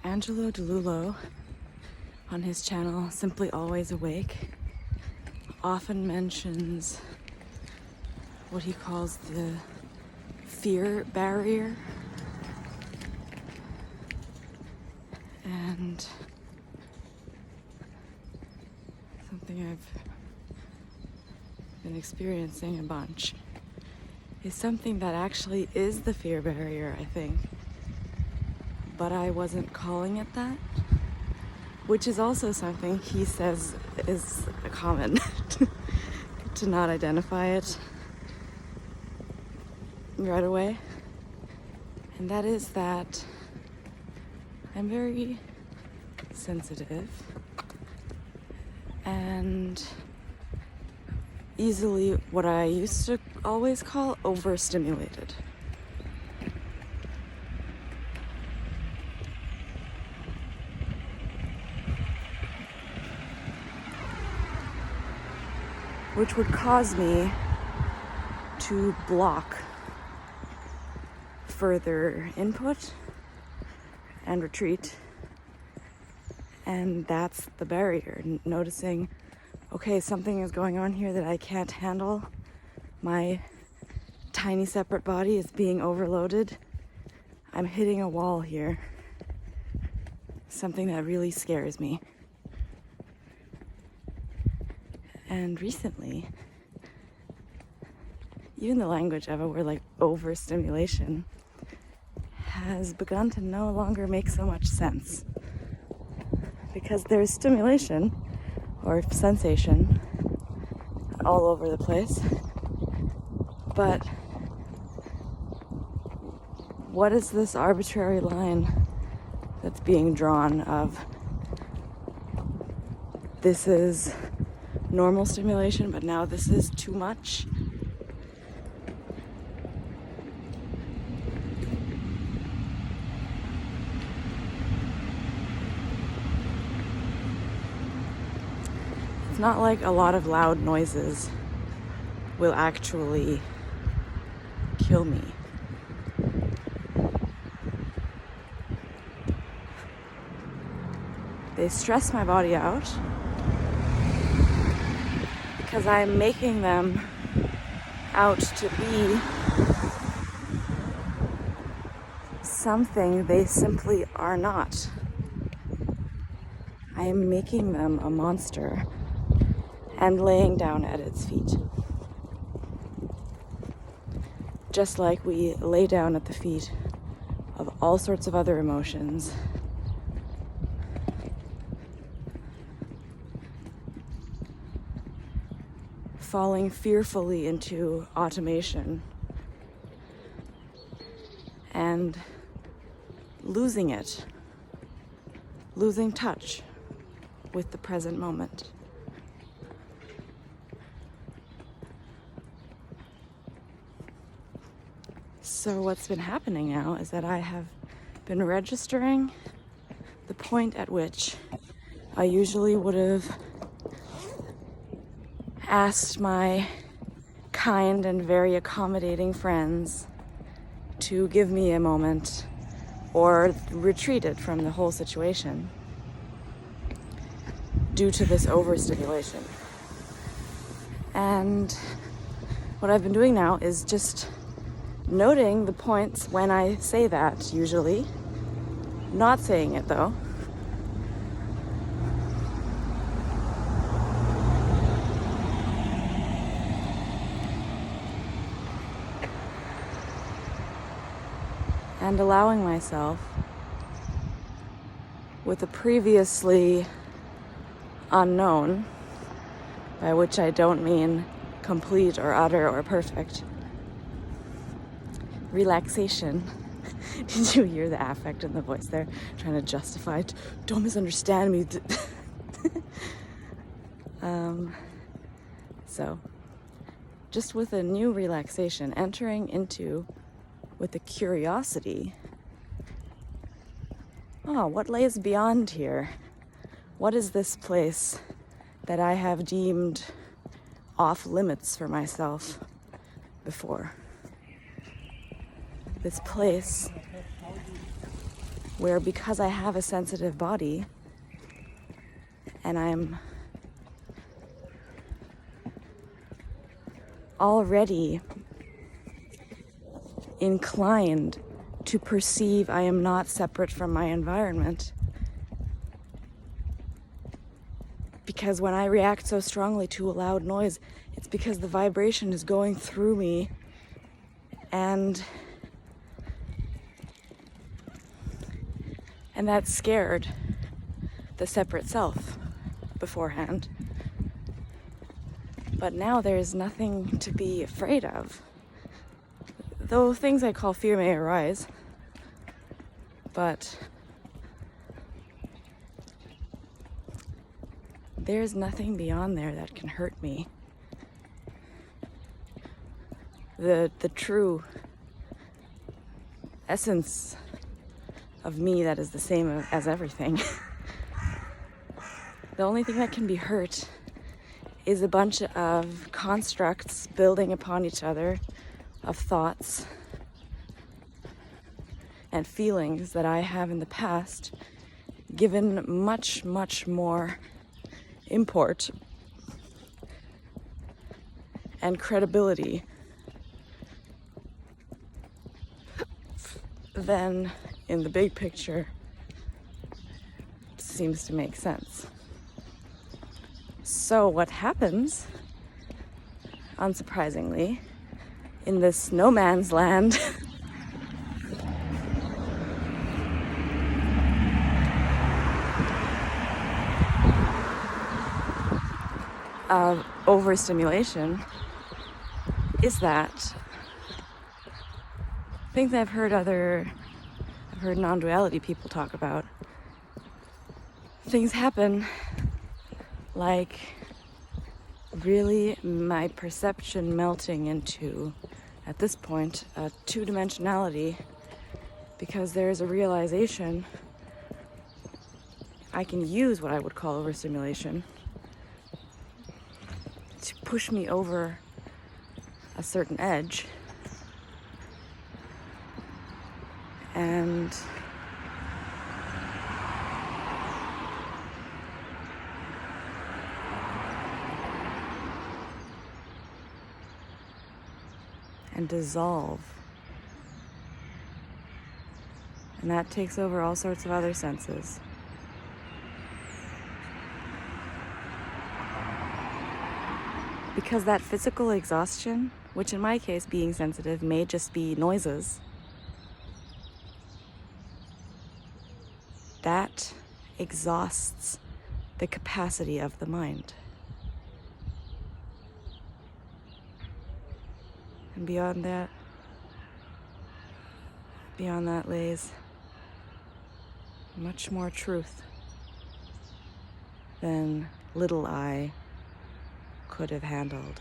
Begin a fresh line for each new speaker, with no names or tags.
Angelo DeLullo on his channel Simply Always Awake often mentions what he calls the fear barrier, and something I've been experiencing a bunch is something that actually is the fear barrier, I think, but I wasn't calling it that, which is also something he says is common to not identify it right away. And that is that I'm very sensitive and easily what I used to always call overstimulated. Which would cause me to block further input and retreat. And that's the barrier. Noticing, okay, something is going on here that I can't handle. My tiny separate body is being overloaded. I'm hitting a wall here. Something that really scares me. And recently, even the language of a word like overstimulation has begun to no longer make so much sense. Because there's stimulation or sensation all over the place. But what is this arbitrary line that's being drawn of this is normal stimulation, but now this is too much? It's not like a lot of loud noises will actually kill me. They stress my body out because I'm making them out to be something they simply are not. I am making them a monster and laying down at its feet. Just like we lay down at the feet of all sorts of other emotions. Falling fearfully into automation and losing it, losing touch with the present moment. So what's been happening now is that I have been registering the point at which I usually would have asked my kind and very accommodating friends to give me a moment or retreated from the whole situation due to this overstimulation. And what I've been doing now is just noting the points when I say that, usually. Not saying it though. And allowing myself, with a previously unknown, by which I don't mean complete or utter or perfect, relaxation. Did you hear the affect in the voice there? Trying to justify it. Don't misunderstand me. So, just with a new relaxation, entering into with a curiosity. Oh, what lays beyond here? What is this place that I have deemed off limits for myself before? This place where because I have a sensitive body and I'm already inclined to perceive I am not separate from my environment, because when I react so strongly to a loud noise, it's because the vibration is going through me, and that scared the separate self beforehand. But now there's nothing to be afraid of. Though things I call fear may arise, but there's nothing beyond there that can hurt me. The true essence of me that is the same as everything. The only thing that can be hurt is a bunch of constructs building upon each other of thoughts and feelings that I have in the past given much, much more import and credibility than in the big picture seems to make sense. So what happens, unsurprisingly, in this no man's land of overstimulation is that things I've heard non-duality people talk about. Things happen like really my perception melting into, at this point, a two-dimensionality, because there's a realization I can use what I would call overstimulation to push me over a certain edge and dissolve. And that takes over all sorts of other senses. Because that physical exhaustion, which in my case, being sensitive, may just be noises, that exhausts the capacity of the mind. And beyond that lays much more truth than little I could have handled.